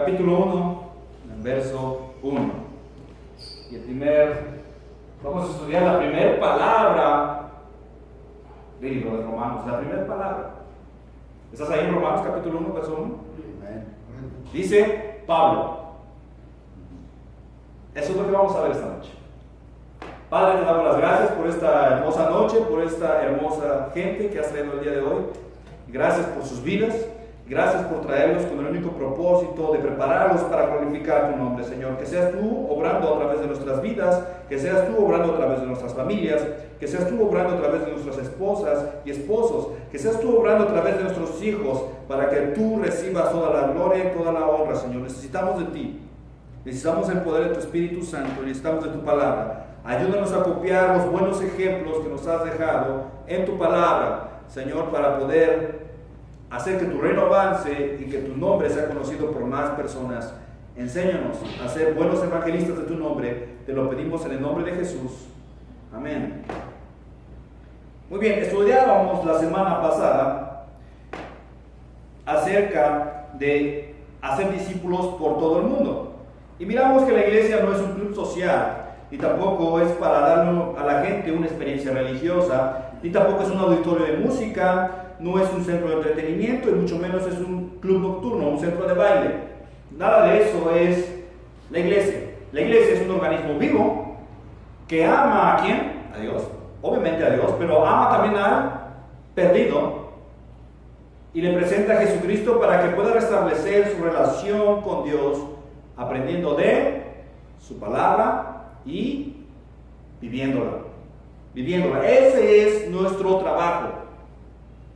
capítulo 1, en verso 1. Y vamos a estudiar la primera palabra del libro de Romanos, la primera palabra. ¿Estás ahí en Romanos capítulo 1, verso 1? Dice Pablo. Eso es lo que vamos a ver esta noche. Padre, te damos las gracias por esta hermosa noche, por esta hermosa gente que has traído el día de hoy. Gracias por sus vidas. Gracias por traerlos con el único propósito de prepararlos para glorificar tu nombre, Señor. Que seas tú obrando a través de nuestras vidas, que seas tú obrando a través de nuestras familias, que seas tú obrando a través de nuestras esposas y esposos, que seas tú obrando a través de nuestros hijos, para que tú recibas toda la gloria y toda la honra, Señor. Necesitamos de ti, necesitamos el poder de tu Espíritu Santo, necesitamos de tu palabra. Ayúdanos a copiar los buenos ejemplos que nos has dejado en tu palabra, Señor, para poder hacer que tu reino avance y que tu nombre sea conocido por más personas. Enséñanos a ser buenos evangelistas de tu nombre. Te lo pedimos en el nombre de Jesús. Amén. Muy bien, estudiábamos la semana pasada acerca de hacer discípulos por todo el mundo. Y miramos que la iglesia no es un club social, y tampoco es para darle a la gente una experiencia religiosa, ni tampoco es un auditorio de música, no es un centro de entretenimiento y mucho menos es un club nocturno, un centro de baile. Nada de eso es la iglesia. La iglesia es un organismo vivo que ama ¿a quién? A Dios, obviamente a Dios, pero ama también al perdido y le presenta a Jesucristo para que pueda restablecer su relación con Dios, aprendiendo de su palabra y viviéndola. Ese es nuestro trabajo.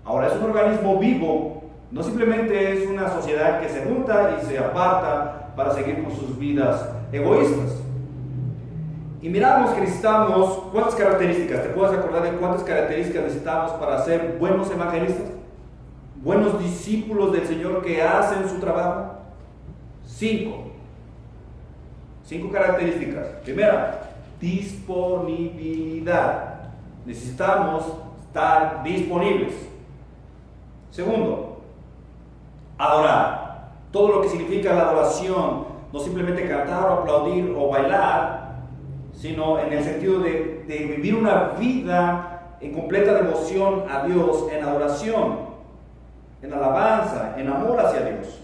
Ahora, es un organismo vivo, no simplemente es una sociedad que se junta y se aparta para seguir con sus vidas egoístas. Y miramos que necesitamos, ¿cuántas características? ¿Te puedes acordar de cuántas características necesitamos para ser buenos evangelistas? Buenos discípulos del Señor que hacen su trabajo. 5 características. Primera, disponibilidad. Necesitamos estar disponibles. Segundo, adorar. Todo lo que significa la adoración, no simplemente cantar o aplaudir o bailar, sino en el sentido de vivir una vida en completa devoción a Dios, en adoración, en alabanza, en amor hacia Dios.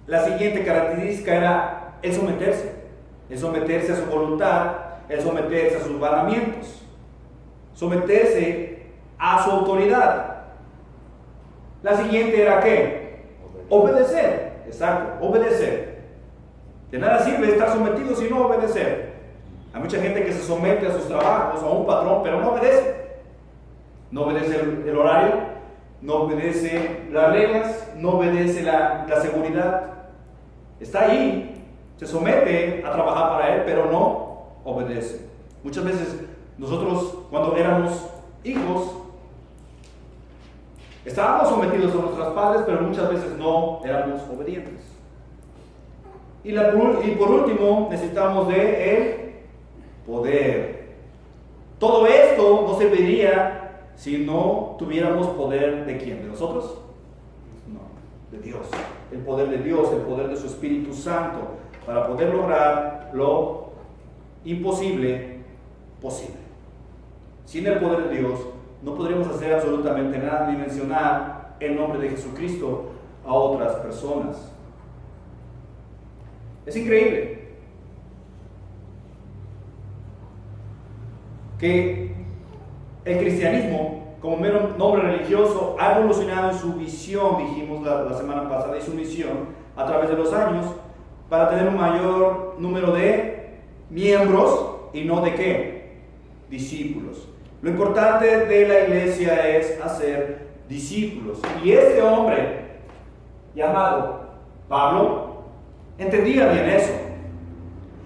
La siguiente característica era el someterse a su voluntad, el someterse a sus mandamientos, someterse a su autoridad. La siguiente era ¿qué? Obedecer. Exacto, obedecer. De nada sirve estar sometido si no obedecer. Hay mucha gente que se somete a sus trabajos, a un patrón, pero no obedece. No obedece el horario, no obedece las reglas, no obedece la seguridad. Está ahí, se somete a trabajar para él, pero no obedece. Muchas veces nosotros, cuando éramos hijos, estábamos sometidos a nuestros padres, pero muchas veces no éramos obedientes. Y por último, necesitamos de el poder. Todo esto no serviría si no tuviéramos poder ¿de quién? ¿De nosotros? No, de Dios. El poder de Dios, el poder de su Espíritu Santo, para poder lograr lo imposible posible. Sin el poder de Dios no podríamos hacer absolutamente nada ni mencionar el nombre de Jesucristo a otras personas. Es increíble que el cristianismo, como mero nombre religioso, ha evolucionado en su visión, dijimos la semana pasada, y su misión a través de los años, para tener un mayor número de miembros y no de ¿qué? Discípulos. Lo importante de la iglesia es hacer discípulos. Y este hombre llamado Pablo entendía bien eso.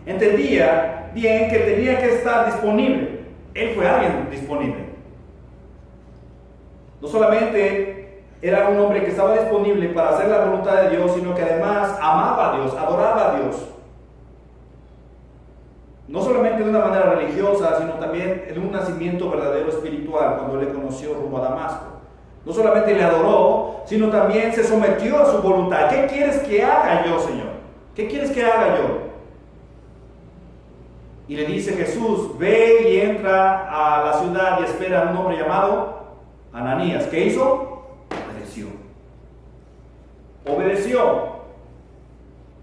Entendía bien que tenía que estar disponible. Él fue alguien disponible. No solamente era un hombre que estaba disponible para hacer la voluntad de Dios, sino que además amaba a Dios, adoraba a Dios. No solamente de una manera religiosa, sino también en un nacimiento verdadero espiritual, cuando le conoció rumbo a Damasco. No solamente le adoró, sino también se sometió a su voluntad. ¿Qué quieres que haga yo, Señor? ¿Qué quieres que haga yo? Y le dice Jesús, ve y entra a la ciudad y espera a un hombre llamado Ananías. ¿Qué hizo? Obedeció. Obedeció.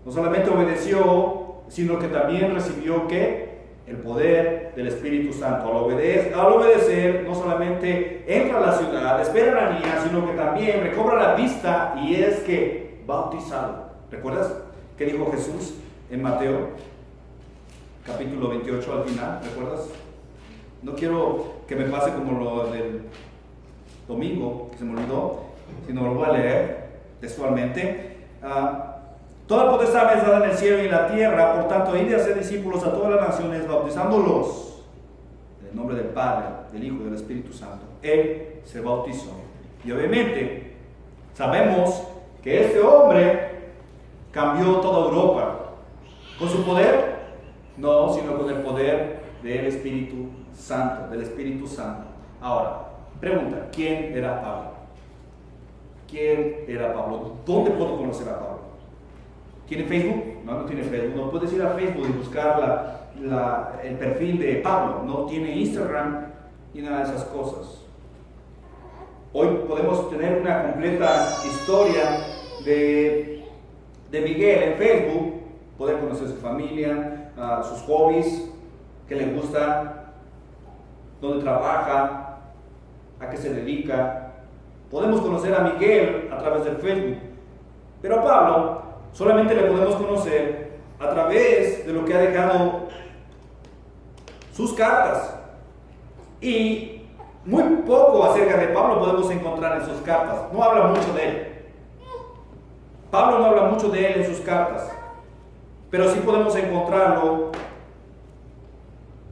No solamente obedeció, sino que también recibió ¿qué? El poder del Espíritu Santo. Al obedecer, no solamente entra a la ciudad, espera a Ananías, sino que también recobra la vista y es que bautizado. ¿Recuerdas qué dijo Jesús en Mateo capítulo 28 al final? ¿Recuerdas? No quiero que me pase como lo del domingo, que se me olvidó, sino lo voy a leer textualmente. Toda potestad me es dada en el cielo y en la tierra, por tanto, id y hacer discípulos a todas las naciones, bautizándolos en el nombre del Padre, del Hijo y del Espíritu Santo. Él se bautizó. Y obviamente, sabemos que este hombre cambió toda Europa. ¿Con su poder? No, sino con el poder del Espíritu Santo, del Espíritu Santo. Ahora, pregunta, ¿quién era Pablo? ¿Quién era Pablo? ¿Dónde puedo conocer a Pablo? ¿Tiene Facebook? No, no tiene Facebook. No puedes ir a Facebook y buscar el perfil de Pablo. No tiene Instagram y nada de esas cosas. Hoy podemos tener una completa historia de Miguel en Facebook. Poder conocer su familia, sus hobbies, qué le gusta, dónde trabaja, a qué se dedica. Podemos conocer a Miguel a través de Facebook. Pero a Pablo solamente le podemos conocer a través de lo que ha dejado sus cartas. Y muy poco acerca de Pablo podemos encontrar en sus cartas. No habla mucho de él. Pablo no habla mucho de él en sus cartas. Pero sí podemos encontrarlo.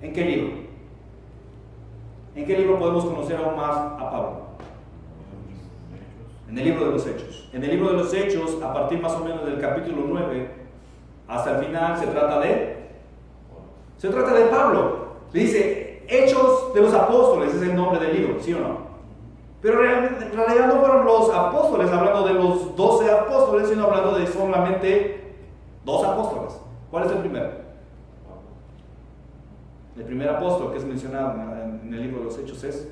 ¿En qué libro? ¿En qué libro podemos conocer aún más a Pablo? En el libro de los Hechos. En el libro de los Hechos, a partir más o menos del capítulo 9 hasta el final, se trata de Pablo. Le dice, Hechos de los Apóstoles es el nombre del libro, ¿sí o no? Pero en realidad no fueron los apóstoles hablando de los 12 apóstoles, sino hablando de solamente 2 apóstoles. ¿Cuál es el primero? El primer apóstol que es mencionado en el libro de los Hechos es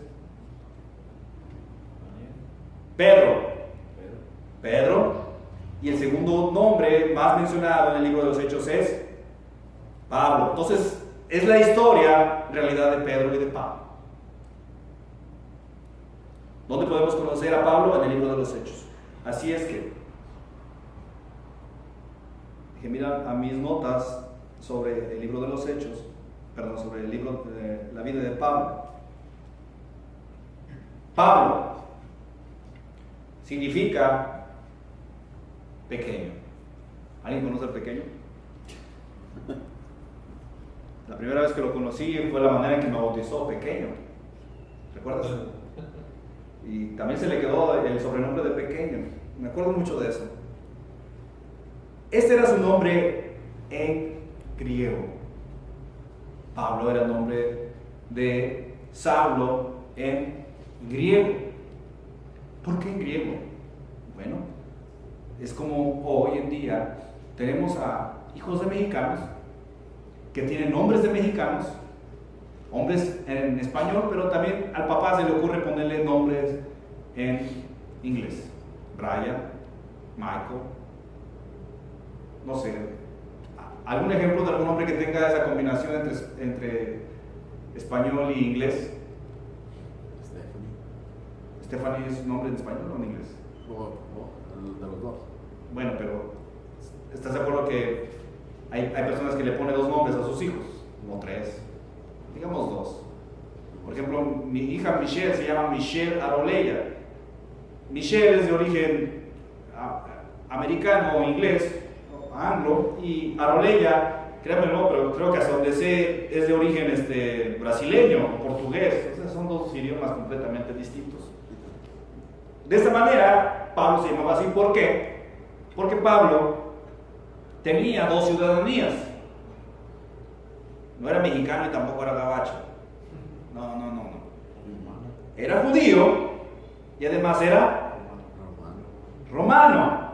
Pedro. Y el segundo nombre más mencionado en el libro de los Hechos es Pablo. Entonces, es la historia, en realidad, de Pedro y de Pablo. ¿Dónde podemos conocer a Pablo? En el libro de los Hechos. Así es que, mira a mis notas sobre el libro de los Hechos, sobre el libro de la vida de Pablo. Pablo significa pequeño. ¿Alguien conoce al pequeño? La primera vez que lo conocí fue la manera en que me bautizó, pequeño. ¿Recuerdas? Y también se le quedó el sobrenombre de pequeño. Me acuerdo mucho de eso. Este era su nombre en griego. Pablo era el nombre de Saulo en griego. ¿Por qué en griego? Bueno, es como hoy en día tenemos a hijos de mexicanos que tienen nombres de mexicanos, hombres en español, pero también al papá se le ocurre ponerle nombres en inglés. Brian, Michael, no sé, algún ejemplo de algún nombre que tenga esa combinación entre español y inglés. Stephanie es un nombre en español o en inglés. No, de los dos. Bueno, pero ¿estás de acuerdo que hay personas que le ponen 2 nombres a sus hijos? No 3, digamos 2. Por ejemplo, mi hija Michelle se llama Michelle Aroleya. Michelle es de origen americano o inglés, anglo, y Aroleya, créanme no, pero creo que hasta donde sé es de origen brasileño o portugués. Entonces son 2 idiomas completamente distintos. De esta manera, Pablo se llamaba así. ¿Por qué? Porque Pablo tenía 2 ciudadanías. No era mexicano y tampoco era gabacho. No. Era judío, Y además era romano.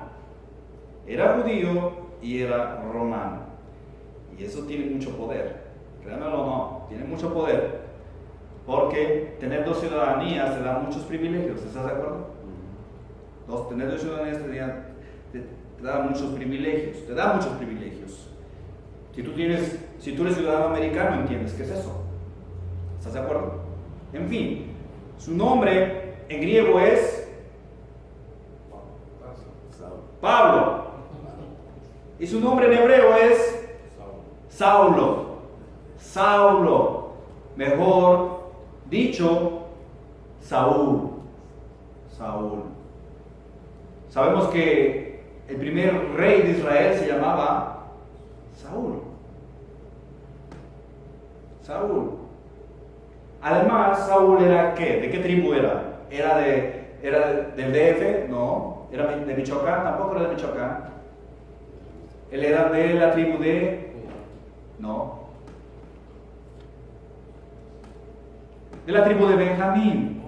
Era judío y era romano. Y eso tiene mucho poder. Créanmelo o no, tiene mucho poder. Porque tener dos ciudadanías te da muchos privilegios. ¿Estás de acuerdo? Tener dos ciudadanías te da muchos privilegios. Te da muchos privilegios. Si tú eres ciudadano americano, entiendes qué es eso. ¿Estás de acuerdo? En fin, su nombre en griego es Pablo. Y su nombre en hebreo es Saulo. Saulo. Mejor dicho, Saúl. Saúl. Sabemos que el primer rey de Israel se llamaba Saúl. Saúl. Además, Saúl era ¿qué? ¿De qué tribu era? ¿Era del DF? No. ¿Era de Michoacán? Tampoco era de Michoacán. Él era de la tribu de... No. De la tribu de Benjamín.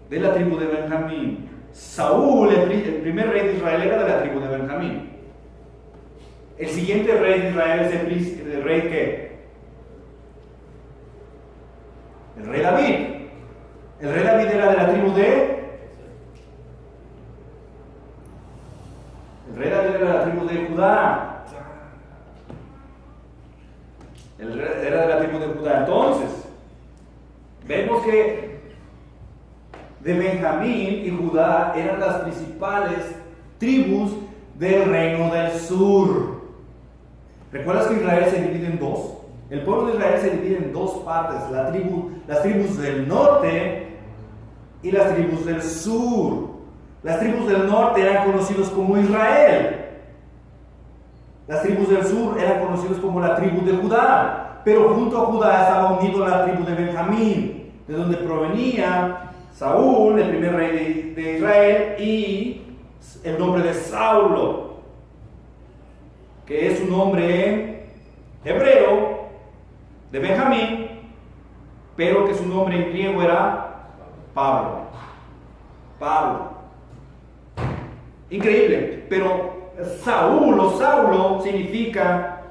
De la tribu de Benjamín. Saúl, el primer rey de Israel, era de la tribu de Benjamín. El siguiente rey de Israel es el rey ¿qué? El rey David. El rey David era de la tribu de... El rey David era de la tribu de Judá. Era de la tribu de Judá. Entonces, vemos que de Benjamín y Judá eran las principales tribus del reino del sur. ¿Recuerdas que Israel se divide en dos? El pueblo de Israel se divide en dos partes, las tribus del norte y las tribus del sur. Las tribus del norte eran conocidos como Israel. Las tribus del sur eran conocidos como la tribu de Judá. Pero junto a Judá estaba unido la tribu de Benjamín, de donde provenía Saúl, el primer rey de Israel, y el nombre de Saulo, que es un nombre en hebreo de Benjamín, pero que su nombre en griego era Pablo. Pablo. Increíble, pero Saulo significa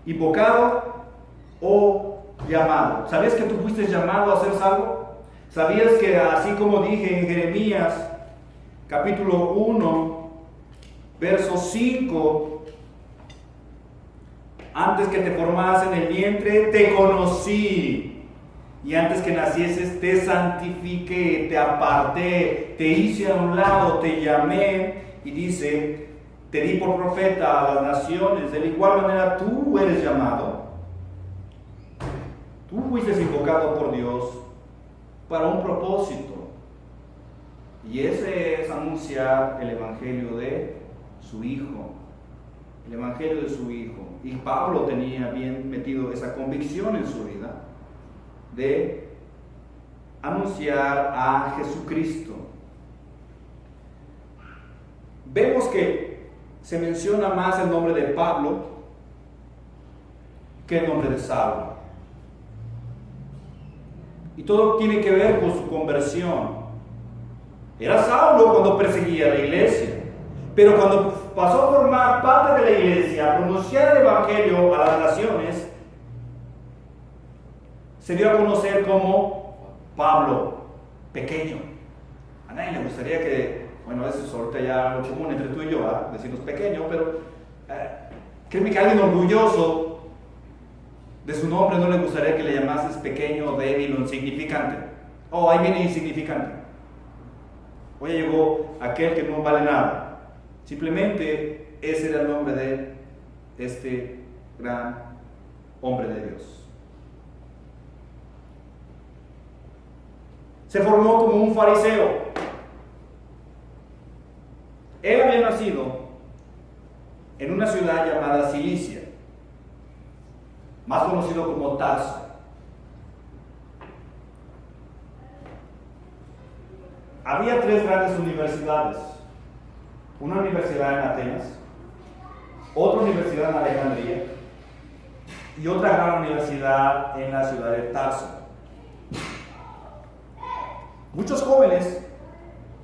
invocado o llamado. ¿Sabías que tú fuiste llamado a ser salvo? ¿Sabías que así como dije en Jeremías capítulo 1 verso 5, antes que te formas en el vientre te conocí, y antes que nacieses te santifiqué, te aparté, te hice a un lado, te llamé? Y dice, te di por profeta a las naciones. De igual manera tú eres llamado. Tú fuiste invocado por Dios para un propósito, y ese es anunciar el evangelio de su Hijo. El evangelio de su Hijo. Y Pablo tenía bien metido esa convicción en su vida de anunciar a Jesucristo. Vemos que se menciona más el nombre de Pablo que el nombre de Saulo. Y todo tiene que ver con su conversión. Era Saulo cuando perseguía a la iglesia, pero cuando pasó a formar parte de la iglesia, a pronunciar el evangelio a las naciones, se dio a conocer como Pablo, pequeño. A nadie le gustaría que, bueno, eso es ahorita ya lo común entre tú y yo, decirnos pequeño, pero créeme que alguien orgulloso de su nombre no le gustaría que le llamases pequeño, débil o insignificante. Oh, ahí viene insignificante. Hoy llegó aquel que no vale nada. Simplemente ese era el nombre de este gran hombre de Dios. Se formó como un fariseo. Él había nacido en una ciudad llamada Cilicia, más conocido como Tarso. Había tres grandes universidades. Una universidad en Atenas, otra universidad en Alejandría y otra gran universidad en la ciudad de Tarso. Muchos jóvenes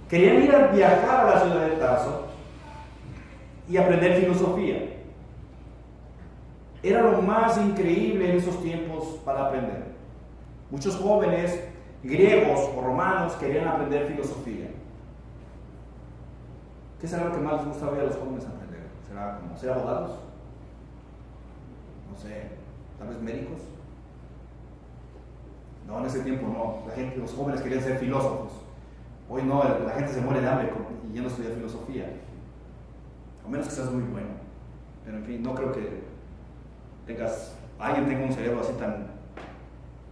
querían ir a viajar a la ciudad de Tarso y aprender filosofía. Era lo más increíble en esos tiempos para aprender. Muchos jóvenes griegos o romanos querían aprender filosofía. ¿Qué será lo que más les gusta hoy a los jóvenes aprender? ¿Será como ser abogados? No sé, tal vez médicos. No, en ese tiempo no. Los jóvenes querían ser filósofos. Hoy no, la gente se muere de hambre y ya no estudia filosofía. A menos que seas muy bueno. Pero en fin, no creo que alguien tenga un cerebro así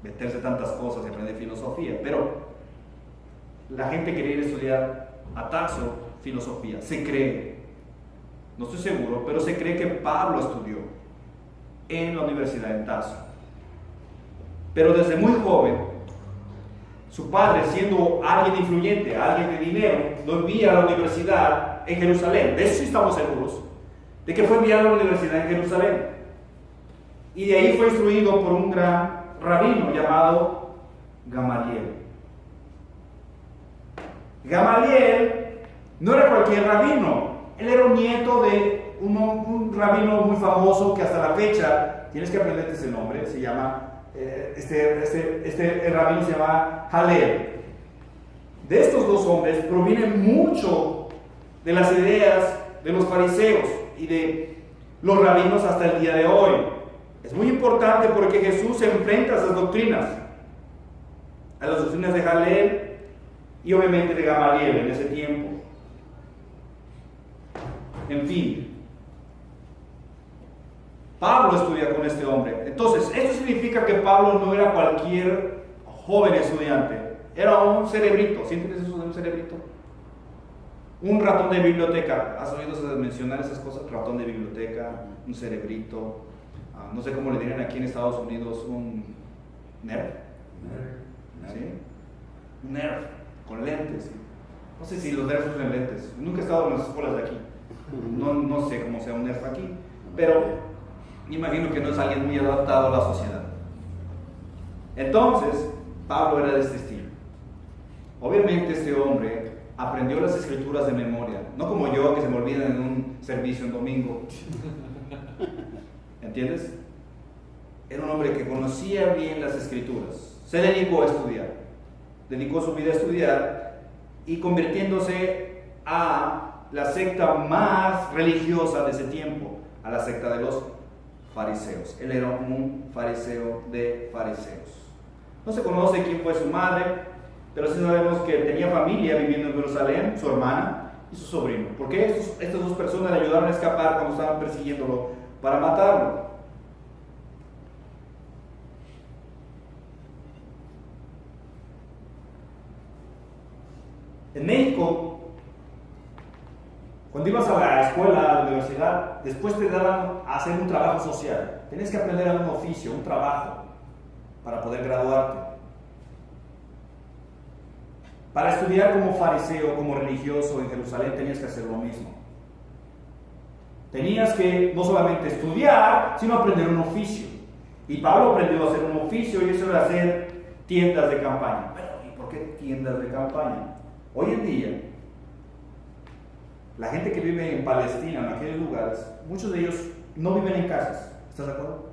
meterse tantas cosas y aprender filosofía. Pero la gente quería ir a estudiar a Tarso filosofía. Se cree, no estoy seguro, pero se cree que Pablo estudió en la universidad en Tarso. Pero desde muy joven, su padre, siendo alguien influyente, alguien de dinero, lo envía a la universidad en Jerusalén. De eso sí estamos seguros, de que fue enviado a la universidad en Jerusalén. Y de ahí fue instruido por un gran rabino llamado Gamaliel. Gamaliel no era cualquier rabino, él era un nieto de un rabino muy famoso que hasta la fecha, tienes que aprenderte ese nombre, se llama, el rabino se llama Hillel. De estos dos hombres proviene mucho de las ideas de los fariseos y de los rabinos hasta el día de hoy. Es muy importante porque Jesús se enfrenta a esas doctrinas, a las doctrinas de Hillel y obviamente de Gamaliel en ese tiempo. En fin, Pablo estudia con este hombre. Entonces, esto significa que Pablo no era cualquier joven estudiante, era un cerebrito. ¿Sí entiendes eso de un cerebrito? Un ratón de biblioteca. ¿Has oído mencionar esas cosas? Ratón de biblioteca, un cerebrito. No sé cómo le dirían aquí en Estados Unidos, un nerd. ¿Sí? Un nerd, con lentes. No sé si los nerds usan lentes. Nunca he estado en las escuelas de aquí. No sé cómo sea un nerd aquí. Pero me imagino que no es alguien muy adaptado a la sociedad. Entonces, Pablo era de este estilo. Obviamente este hombre aprendió las escrituras de memoria. No como yo, que se me olvidan en un servicio en domingo. ¿Entiendes? Era un hombre que conocía bien las escrituras. Se dedicó a estudiar. Dedicó su vida a estudiar y convirtiéndose a la secta más religiosa de ese tiempo, a la secta de los fariseos. Él era un fariseo de fariseos. No se conoce quién fue su madre, pero sí sabemos que tenía familia viviendo en Jerusalén, su hermana y su sobrino. Porque estas dos personas le ayudaron a escapar cuando estaban persiguiéndolo para matarlo. En México, cuando ibas a la escuela, a la universidad, después te daban a hacer un trabajo social. Tenías que aprender un oficio, un trabajo, para poder graduarte. Para estudiar como fariseo, como religioso en Jerusalén, tenías que hacer lo mismo. Tenías que no solamente estudiar, sino aprender un oficio. Y Pablo aprendió a hacer un oficio y eso era hacer tiendas de campaña. Pero, ¿y por qué tiendas de campaña? Hoy en día, la gente que vive en Palestina, en aquellos lugares, muchos de ellos no viven en casas. ¿Estás de acuerdo?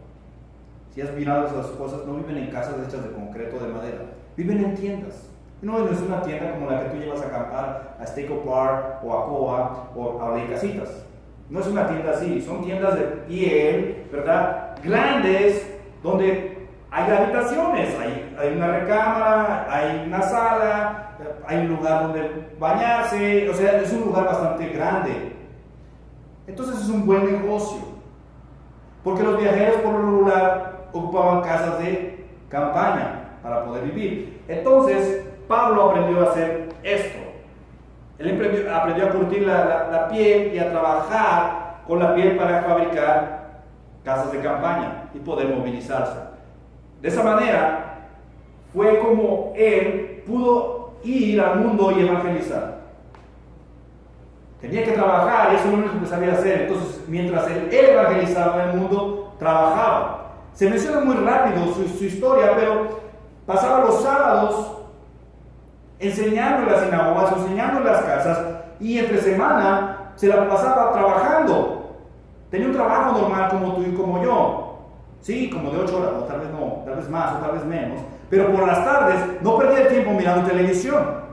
Si has mirado esas cosas, no viven en casas hechas de concreto o de madera. Viven en tiendas. No es una tienda como la que tú llevas a acampar a Staco Park o a Coa o a Ley Casitas. No es una tienda así, son tiendas de piel, ¿verdad? Grandes, donde hay habitaciones, hay una recámara, hay una sala, hay un lugar donde bañarse, o sea, es un lugar bastante grande. Entonces es un buen negocio, porque los viajeros por lo regular ocupaban casas de campaña para poder vivir. Entonces, Pablo aprendió a hacer esto. Él aprendió a curtir la piel y a trabajar con la piel para fabricar casas de campaña y poder movilizarse. De esa manera fue como él pudo ir al mundo y evangelizar. Tenía que trabajar y eso es lo único que sabía hacer. Entonces, mientras él evangelizaba en el mundo, trabajaba. Se menciona muy rápido su historia, pero pasaba los sábados enseñando en las sinagogas, enseñando en las casas, y entre semana se la pasaba trabajando. Tenía un trabajo normal como tú y como yo. Sí, como de 8 horas, o tal vez no, tal vez más o tal vez menos. Pero por las tardes no perdía el tiempo mirando televisión,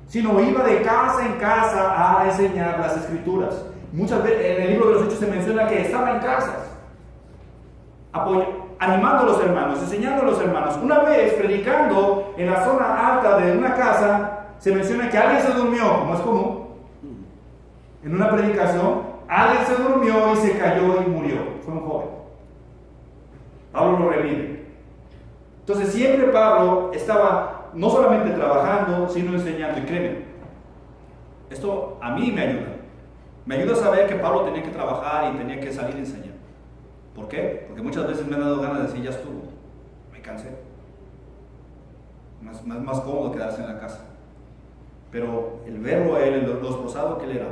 sino iba de casa en casa a enseñar las escrituras. Muchas veces en el libro de los Hechos se menciona que estaba en casas, animando a los hermanos, enseñando a los hermanos. Una vez predicando en la zona alta de una casa, se menciona que alguien se durmió, como es común. En una predicación, alguien se durmió y se cayó y murió. Fue un joven. Pablo lo revive. Entonces siempre Pablo estaba no solamente trabajando, sino enseñando. Y créeme, esto a mí me ayuda. Me ayuda a saber que Pablo tenía que trabajar y tenía que salir a enseñar. ¿Por qué? Porque muchas veces me han dado ganas de decir, ya estuvo, me cansé. Más cómodo quedarse en la casa. Pero el verlo a él, lo esforzado que él era,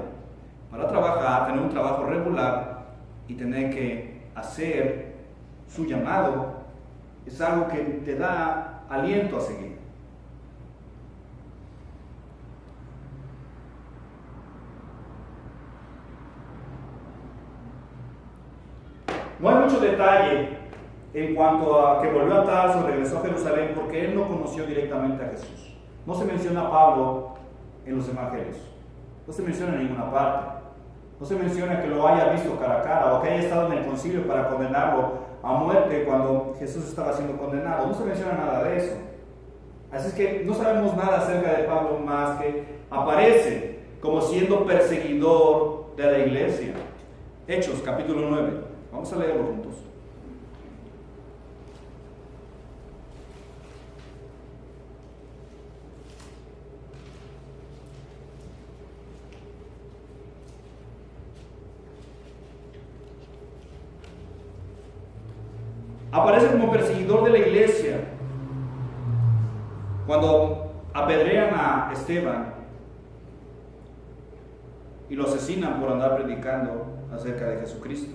para trabajar, tener un trabajo regular y tener que hacer su llamado, es algo que te da aliento a seguir. No hay mucho detalle en cuanto a que volvió a Tarso, regresó a Jerusalén, porque él no conoció directamente a Jesús. No se menciona a Pablo en los evangelios, no se menciona en ninguna parte, no se menciona que lo haya visto cara a cara o que haya estado en el concilio para condenarlo a muerte cuando Jesús estaba siendo condenado. No se menciona nada de eso. Así es que no sabemos nada acerca de Pablo más que aparece como siendo perseguidor de la iglesia. Hechos capítulo 9. Vamos a leerlo juntos. Aparece como perseguidor de la iglesia cuando apedrean a Esteban y lo asesinan por andar predicando acerca de Jesucristo.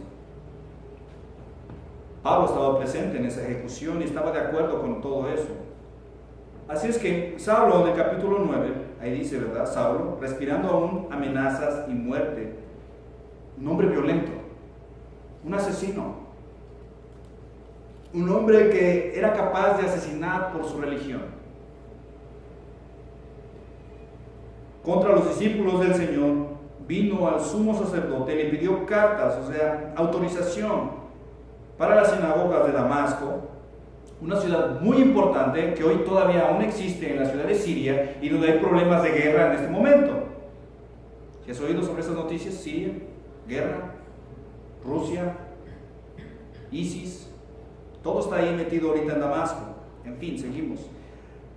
Pablo estaba presente en esa ejecución y estaba de acuerdo con todo eso. Así es que Saulo, en el capítulo 9, ahí dice, ¿verdad? Saulo, respirando aún amenazas y muerte, un hombre violento, un asesino, un hombre que era capaz de asesinar por su religión. Contra los discípulos del Señor, vino al sumo sacerdote, le pidió cartas, o sea, autorización para las sinagogas de Damasco, una ciudad muy importante que hoy todavía aún existe en la ciudad de Siria y donde hay problemas de guerra en este momento. ¿Sí has oído sobre esas noticias? Siria, guerra, Rusia, ISIS. Todo está ahí metido ahorita en Damasco. En fin, seguimos.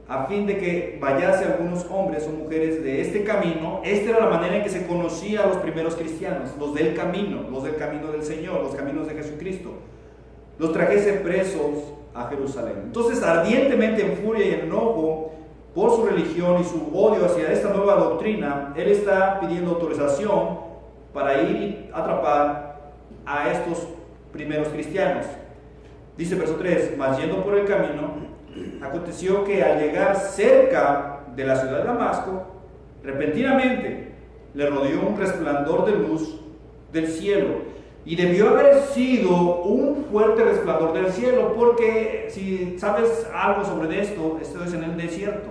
A fin de que vayase algunos hombres o mujeres de este camino. Esta era la manera en que se conocía a los primeros cristianos, los del camino del Señor, los caminos de Jesucristo. Los trajese presos a Jerusalén. Entonces, ardientemente en furia y enojo por su religión y su odio hacia esta nueva doctrina, él está pidiendo autorización para ir y atrapar a estos primeros cristianos. Dice verso 3, mas yendo por el camino, aconteció que al llegar cerca de la ciudad de Damasco, repentinamente le rodeó un resplandor de luz del cielo. Y debió haber sido un fuerte resplandor del cielo, porque si sabes algo sobre esto es en el desierto.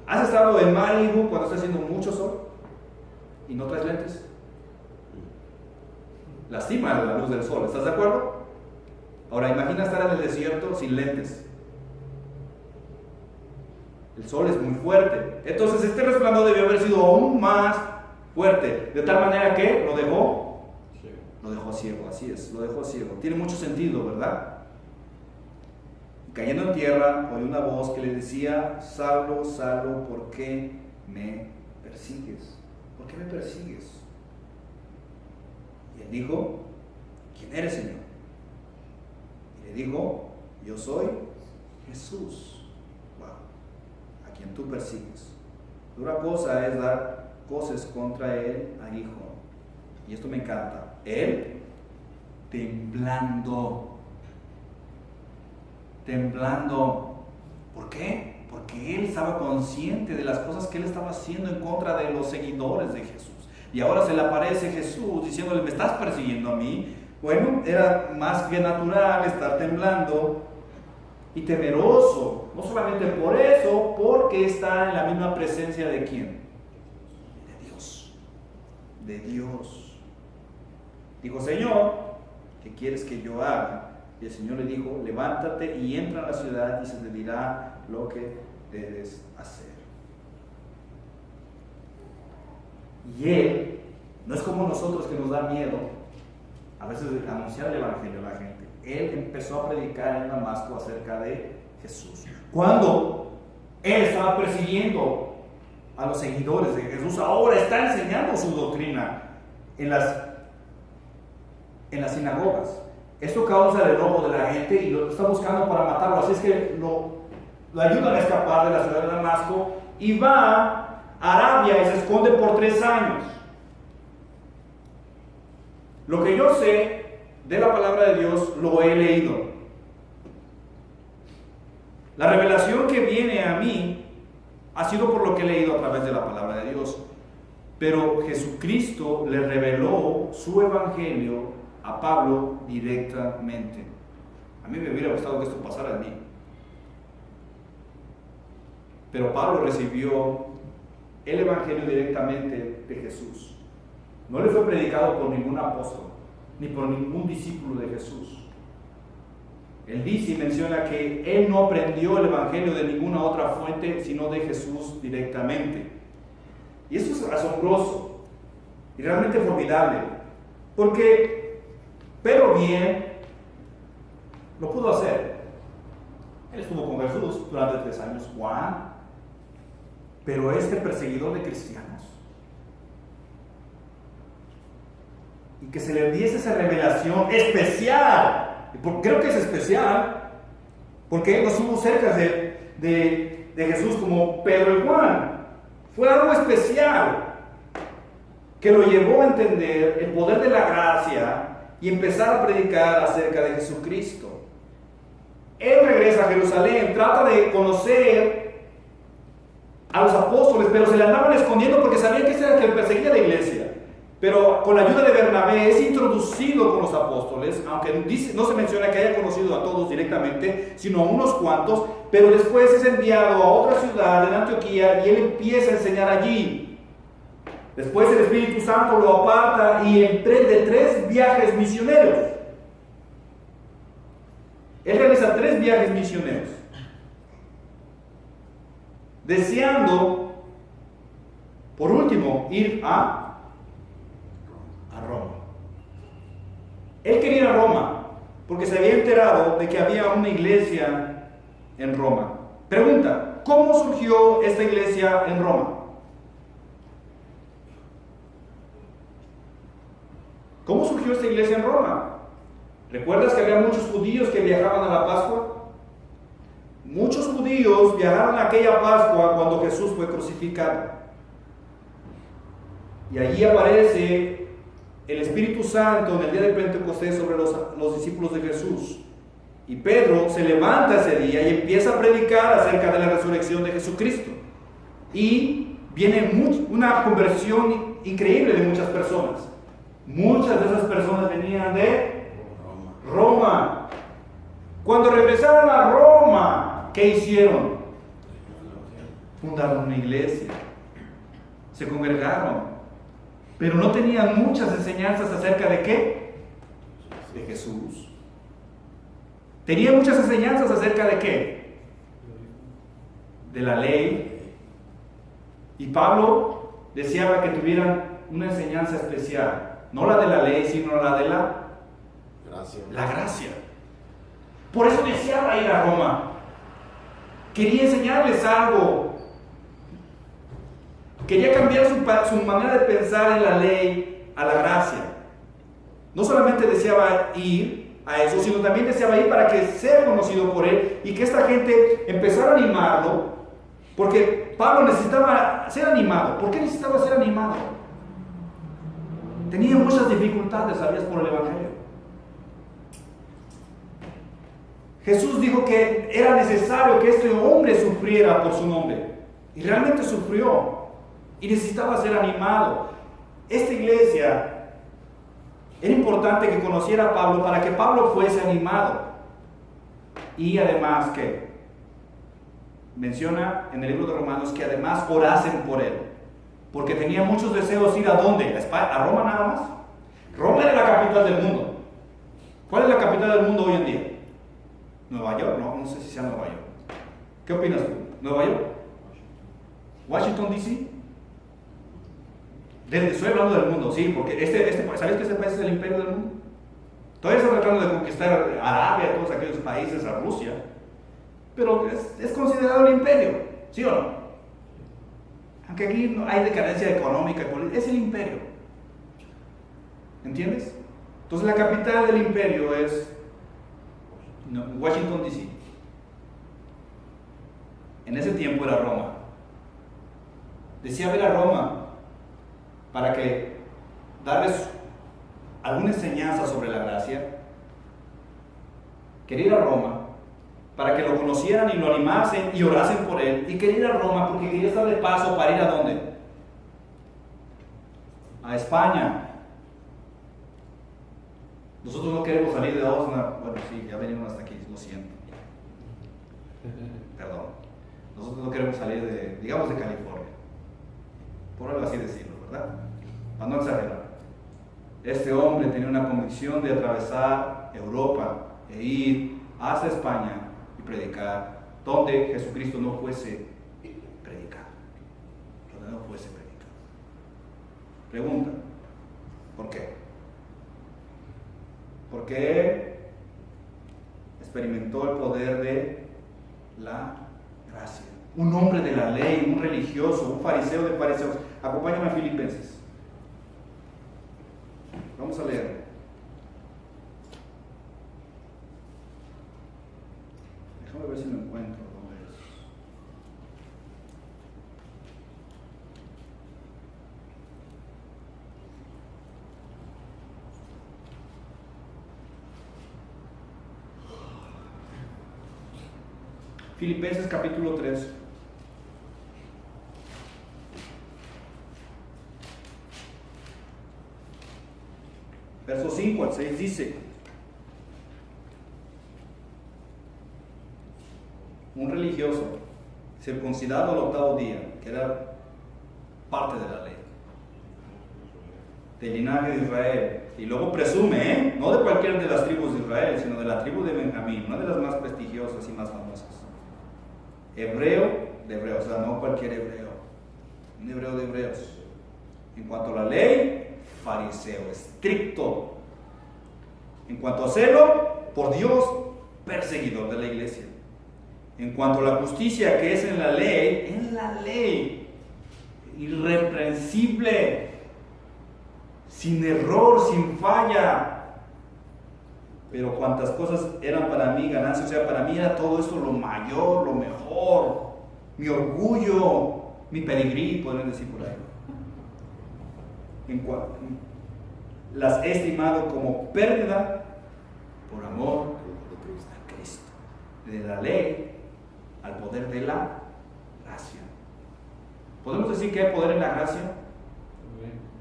¿Has estado en Malibu cuando está haciendo mucho sol y no traes lentes? Lastima la luz del sol, ¿estás de acuerdo? Ahora imagina estar en el desierto sin lentes. El sol es muy fuerte. Entonces este resplandor debió haber sido aún más fuerte, de tal manera que lo dejó ciego, así es, lo dejó ciego. Tiene mucho sentido, ¿verdad? Cayendo en tierra, oyó una voz que le decía, Saulo, Saulo, ¿por qué me persigues? ¿Por qué me persigues? Y él dijo, ¿quién eres, Señor? Y le dijo, yo soy Jesús, a quien tú persigues. Dura cosa es dar cosas contra él al hijo. Y esto me encanta. Él, temblando, ¿Por qué? Porque él estaba consciente de las cosas que él estaba haciendo en contra de los seguidores de Jesús. Y ahora se le aparece Jesús diciéndole, ¿me estás persiguiendo a mí? Bueno, era más que natural estar temblando y temeroso. No solamente por eso, porque está en la misma presencia de ¿quién? De Dios. De Dios. Dijo, Señor, ¿qué quieres que yo haga? Y el Señor le dijo, levántate y entra a la ciudad y se te dirá lo que debes hacer. Y él, no es como nosotros que nos da miedo a veces anunciar el evangelio a la gente. Él empezó a predicar en Damasco acerca de Jesús. Cuando él estaba persiguiendo a los seguidores de Jesús, ahora está enseñando su doctrina en las sinagogas. Esto causa el enojo de la gente y lo está buscando para matarlo. Así es que lo ayudan a escapar de la ciudad de Damasco y va a Arabia y se esconde por 3 años. Lo que yo sé de la palabra de Dios lo he leído. La revelación que viene a mí ha sido por lo que he leído a través de la palabra de Dios. Pero Jesucristo le reveló su evangelio a Pablo directamente. A mí me hubiera gustado que esto pasara a mí. Pero Pablo recibió el evangelio directamente de Jesús. No le fue predicado por ningún apóstol, ni por ningún discípulo de Jesús. Él dice y menciona que él no aprendió el evangelio de ninguna otra fuente, sino de Jesús directamente. Y eso es asombroso y realmente formidable, porque Pedro bien lo pudo hacer. Él estuvo con Jesús durante 3 años, Juan, pero este perseguidor de cristianos, y que se le diese esa revelación especial, creo que es especial, porque él no estuvo cerca de Jesús como Pedro y Juan. Fue algo especial que lo llevó a entender el poder de la gracia y empezar a predicar acerca de Jesucristo. Él regresa a Jerusalén, trata de conocer a los apóstoles, pero se le andaban escondiendo porque sabían que ese era el que perseguía la iglesia. Pero con la ayuda de Bernabé es introducido con los apóstoles, aunque no se menciona que haya conocido a todos directamente, sino a unos cuantos, pero después es enviado a otra ciudad, en Antioquía, y él empieza a enseñar allí. Después el Espíritu Santo lo aparta y emprende 3 viajes misioneros. Él realiza 3 viajes misioneros, deseando, por último, ir a Roma. Él quería ir a Roma porque se había enterado de que había una iglesia en Roma. Pregunta, ¿cómo surgió esta iglesia en Roma? ¿Cómo surgió esta iglesia en Roma? ¿Recuerdas que había muchos judíos que viajaban a la Pascua? Muchos judíos viajaron a aquella Pascua cuando Jesús fue crucificado. Y allí aparece el Espíritu Santo en el día de Pentecostés sobre los discípulos de Jesús. Y Pedro se levanta ese día y empieza a predicar acerca de la resurrección de Jesucristo. Y viene una conversión increíble de muchas personas. Muchas de esas personas venían de Roma. Cuando regresaron a Roma, ¿qué hicieron? Fundaron una iglesia. Se congregaron. Pero no tenían muchas enseñanzas acerca de ¿qué? De Jesús. Tenían muchas enseñanzas acerca de ¿qué? De la ley. Y Pablo deseaba que tuvieran una enseñanza especial. No la de la ley, sino la de la gracia. Por eso deseaba ir a Roma. Quería enseñarles algo. Quería cambiar su manera de pensar en la ley a la gracia. No solamente deseaba ir a eso, sino también deseaba ir para que sea conocido por él y que esta gente empezara a animarlo, porque Pablo necesitaba ser animado. ¿Por qué necesitaba ser animado? Tenía muchas dificultades, ¿sabías? Por el Evangelio. Jesús dijo que era necesario que este hombre sufriera por su nombre. Y realmente sufrió. Y necesitaba ser animado. Esta iglesia era importante que conociera a Pablo para que Pablo fuese animado. Y además que menciona en el libro de Romanos que además orasen por él. Porque tenía muchos deseos ir a ¿dónde? ¿A Roma nada más? Roma era la capital del mundo. ¿Cuál es la capital del mundo hoy en día? ¿Nueva York? No sé si sea Nueva York. ¿Qué opinas tú? ¿Nueva York? ¿Washington DC? Estoy hablando del mundo, sí, porque ¿sabes que este país es el imperio del mundo? Todavía está tratando de conquistar a Arabia, todos aquellos países, a Rusia, pero es considerado el imperio, ¿sí o no? Aunque aquí no hay decadencia económica y política, es el imperio. ¿Entiendes? Entonces la capital del imperio es Washington DC. En ese tiempo era Roma. Decía ver a Roma para que darles alguna enseñanza sobre la gracia. Quería ir a Roma para que lo conocieran y lo animasen y orasen por él. Y quería ir a Roma porque quería estar de paso para ir ¿a dónde? A España. Nosotros no queremos salir de Osna. Bueno, sí, ya venimos hasta aquí, lo siento. Perdón. Nosotros no queremos salir digamos de California. Por algo así decirlo, ¿verdad? Para no exagerar. Este hombre tenía una convicción de atravesar Europa e ir hasta España y predicar donde Jesucristo no fuese predicado. Donde no fuese predicado. Pregunta, ¿por qué? Porque experimentó el poder de la gracia. Un hombre de la ley, un religioso, un fariseo de fariseos. Acompáñame a Filipenses. Vamos a leer. Déjame ver si me encuentro dónde es. Filipenses capítulo 3. Versos 5 al 6 dice: un religioso circuncidado al 8º día, que era parte de la ley, del linaje de Israel, y luego presume, no de cualquiera de las tribus de Israel, sino de la tribu de Benjamín, una de las más prestigiosas y más famosas. Hebreo de hebreos, o sea, no cualquier hebreo, un hebreo de hebreos. En cuanto a la ley, fariseo, estricto. En cuanto a celo, por Dios, perseguidor de la iglesia. En cuanto a la justicia que es en la ley, irreprensible, sin error, sin falla. Pero cuantas cosas eran para mí ganancia, o sea, para mí era todo esto lo mayor, lo mejor, mi orgullo, mi pedigrí, podrían decir por ahí. Las he estimado como pérdida por amor a Cristo. De la ley al poder de la gracia. ¿Podemos decir que hay poder en la gracia?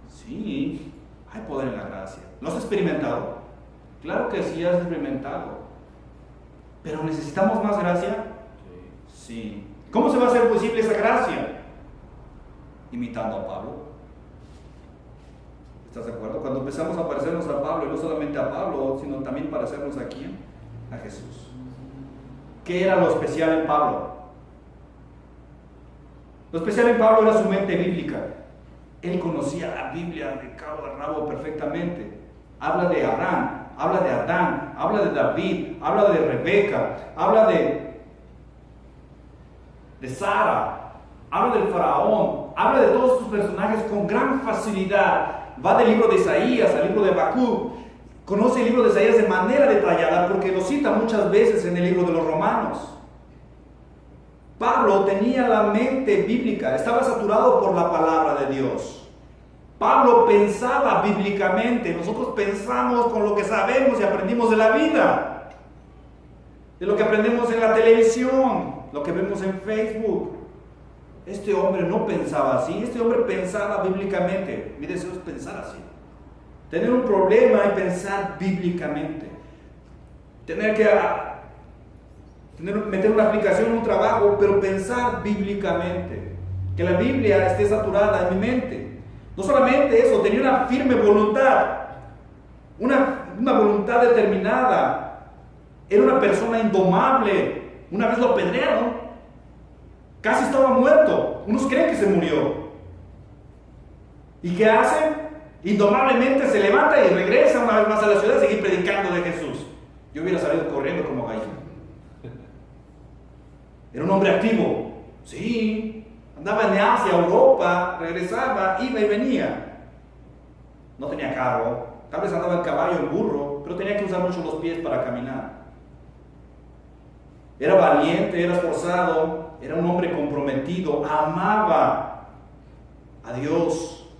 Sí, hay poder en la gracia. ¿Lo has experimentado? Claro que sí, has experimentado. ¿Pero necesitamos más gracia? Sí. ¿Cómo se va a hacer posible esa gracia? Imitando a Pablo. ¿Estás de acuerdo? Cuando empezamos a parecernos a Pablo, y no solamente a Pablo, sino también parecernos a quién? A Jesús. ¿Qué era lo especial en Pablo? Lo especial en Pablo era su mente bíblica. Él conocía la Biblia de cabo a rabo perfectamente. Habla de Abraham, habla de Adán, habla de David, habla de Rebeca, habla de Sara, habla del faraón, habla de todos estos personajes con gran facilidad. Va del libro de Isaías al libro de Habacuc. Conoce el libro de Isaías de manera detallada porque lo cita muchas veces en el libro de los Romanos. Pablo tenía la mente bíblica, estaba saturado por la palabra de Dios. Pablo pensaba bíblicamente. Nosotros pensamos con lo que sabemos y aprendimos de la vida. de lo que aprendemos en la televisión, lo que vemos en Facebook. Este hombre no pensaba así, este hombre pensaba bíblicamente. Mi deseo es pensar así. Tener un problema y pensar bíblicamente. Meter una aplicación en un trabajo, pero pensar bíblicamente. Que la Biblia esté saturada en mi mente. No solamente eso, tenía una firme voluntad. Una voluntad determinada. Era una persona indomable. Una vez lo apedrearon. Casi estaba muerto. Unos creen que se murió. ¿Y qué hace? Indomablemente se levanta y regresa una vez más a la ciudad a seguir predicando de Jesús. Yo hubiera salido corriendo como gallina. Era un hombre activo. Sí. Andaba en Asia, Europa, regresaba, iba y venía. No tenía carro. Tal vez andaba en caballo, en burro, pero tenía que usar mucho los pies para caminar. Era valiente, era esforzado, era un hombre comprometido, amaba a Dios.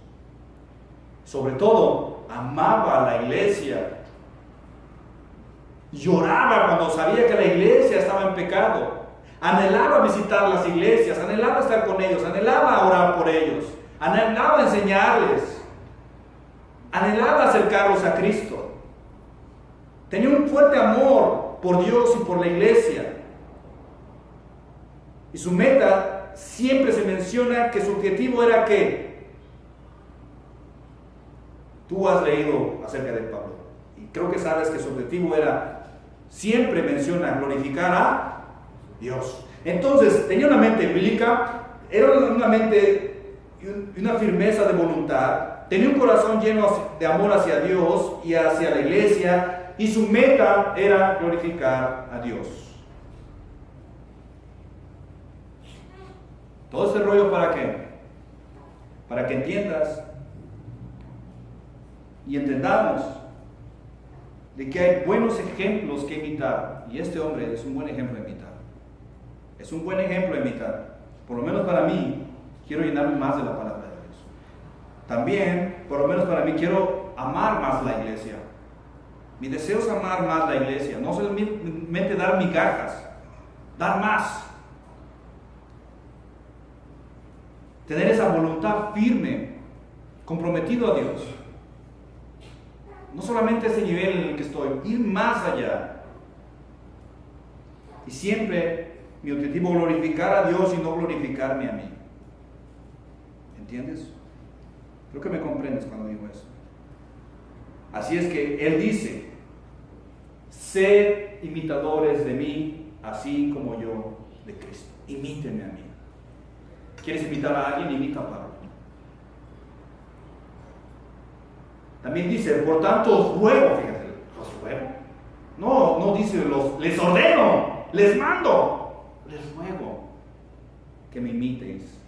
Sobre todo, amaba a la iglesia. Lloraba cuando sabía que la iglesia estaba en pecado. Anhelaba visitar las iglesias, anhelaba estar con ellos, anhelaba orar por ellos, anhelaba enseñarles, anhelaba acercarlos a Cristo. Tenía un fuerte amor por Dios y por la iglesia. Y su meta siempre se menciona que su objetivo era que tú has leído acerca de Pablo y creo que sabes que su objetivo era, siempre menciona glorificar a Dios. Entonces tenía una mente bíblica, era una mente y una firmeza de voluntad, tenía un corazón lleno de amor hacia Dios y hacia la iglesia, y su meta era glorificar a Dios. Todo este rollo, ¿para qué? Para que entiendas y entendamos de que hay buenos ejemplos que imitar, y este hombre es un buen ejemplo de imitar. Es un buen ejemplo de imitar. Por lo menos para mí, quiero llenarme más de la palabra de Dios. También, por lo menos para mí, quiero amar más la iglesia. Mi deseo es amar más la iglesia, no solamente dar migajas, dar más. Tener esa voluntad firme, comprometido a Dios. No solamente ese nivel en el que estoy, ir más allá. Y siempre mi objetivo es glorificar a Dios y no glorificarme a mí. ¿Entiendes? Creo que me comprendes cuando digo eso. Así es que Él dice, sed imitadores de mí, así como yo de Cristo. Imítenme a mí. ¿Quieres imitar a alguien? Imita a Pablo. También dice, por tanto os ruego, fíjate, os ruego. No dice les ordeno, les mando. Les ruego que me imitéis.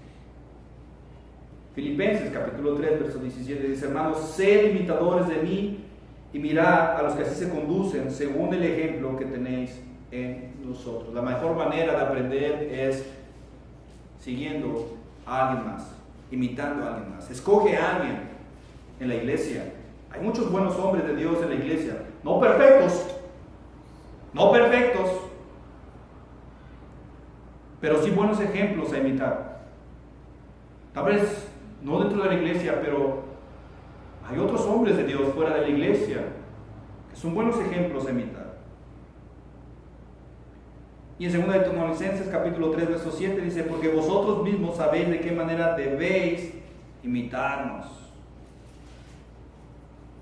Filipenses capítulo 3, verso 17 dice, hermanos, sed imitadores de mí y mirad a los que así se conducen según el ejemplo que tenéis en nosotros. La mejor manera de aprender es siguiendo a alguien más, imitando a alguien más. Escoge a alguien en la iglesia. Hay muchos buenos hombres de Dios en la iglesia, no perfectos, pero sí buenos ejemplos a imitar. Tal vez no dentro de la iglesia, pero hay otros hombres de Dios fuera de la iglesia que son buenos ejemplos a imitar. Y en 2 de Tesalonicenses capítulo 3 verso 7 dice, porque vosotros mismos sabéis de qué manera debéis imitarnos,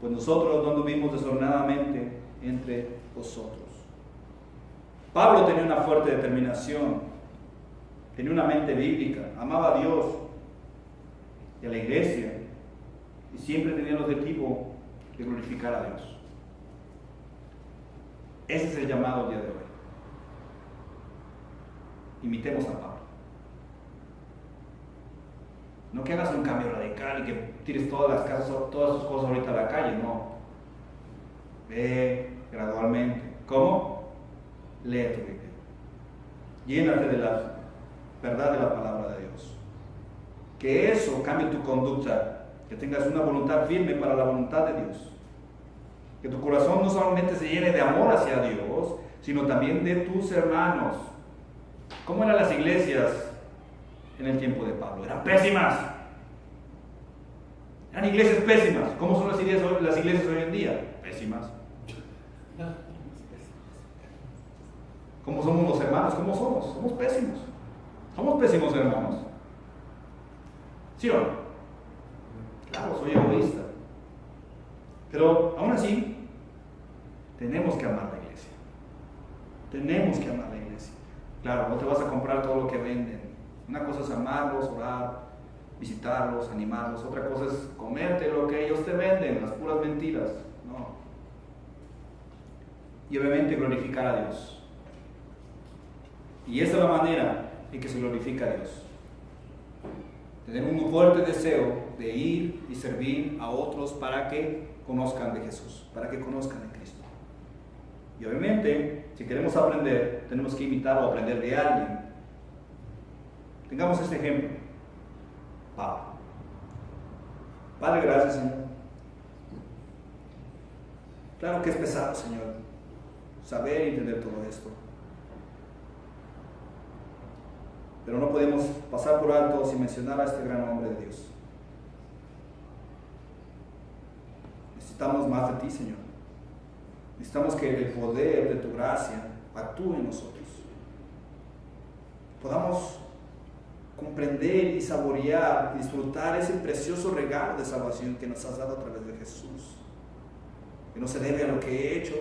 pues nosotros no anduvimos desordenadamente entre vosotros. Pablo tenía una fuerte determinación, tenía una mente bíblica, amaba a Dios y a la iglesia, y siempre tenía el objetivo de glorificar a Dios. Ese es el llamado el día de hoy. Imitemos a Pablo. No que hagas un cambio radical y que tires todas tus cosas ahorita a la calle, no. Ve gradualmente. ¿Cómo? Lee tu Biblia. Llénate de la verdad de la palabra de Dios. Que eso cambie tu conducta. Que tengas una voluntad firme para la voluntad de Dios. Que tu corazón no solamente se llene de amor hacia Dios, sino también de tus hermanos. ¿Cómo eran las iglesias en el tiempo de Pablo? Eran pésimas. Eran iglesias pésimas. ¿Cómo son las iglesias hoy en día? Pésimas. ¿Cómo somos los hermanos? ¿Cómo somos? Somos pésimos. Somos pésimos hermanos. ¿Sí o no? Claro, soy egoísta. Pero aún así, tenemos que amar la iglesia. Tenemos que amar la iglesia. Claro, no te vas a comprar todo lo que venden. Una cosa es amarlos, orar, visitarlos, animarlos. Otra cosa es comerte lo que ellos te venden, las puras mentiras. No. Y obviamente glorificar a Dios. Y esa es la manera en que se glorifica a Dios. Tener un fuerte deseo de ir y servir a otros para que conozcan de Jesús, para que conozcan de Cristo. Y obviamente, si queremos aprender, tenemos que imitar o aprender de alguien. Tengamos este ejemplo. Pablo. Padre, gracias, Señor. Claro que es pesado, Señor, saber y entender todo esto. Pero no podemos pasar por alto sin mencionar a este gran hombre de Dios. Necesitamos más de ti, Señor. Necesitamos que el poder de tu gracia actúe en nosotros. Podamos comprender y saborear y disfrutar ese precioso regalo de salvación que nos has dado a través de Jesús. Que no se debe a lo que he hecho,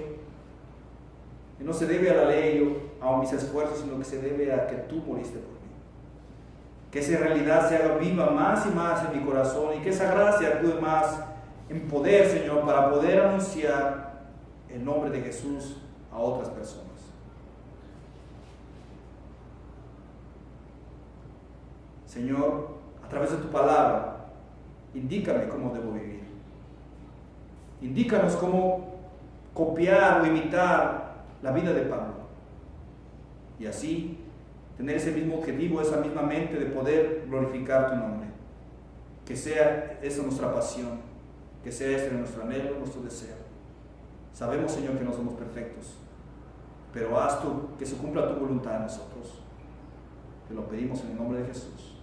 que no se debe a la ley o a mis esfuerzos, sino que se debe a que tú moriste por mí. Que esa realidad se haga viva más y más en mi corazón y que esa gracia actúe más en poder, Señor, para poder anunciar el nombre de Jesús a otras personas. Señor, a través de tu palabra, indícame cómo debo vivir. Indícanos cómo copiar o imitar la vida de Pablo. Y así tener ese mismo objetivo, esa misma mente de poder glorificar tu nombre. Que sea esa nuestra pasión, que sea este nuestro anhelo, nuestro deseo. Sabemos, Señor, que no somos perfectos, pero haz tú que se cumpla tu voluntad en nosotros. Te lo pedimos en el nombre de Jesús.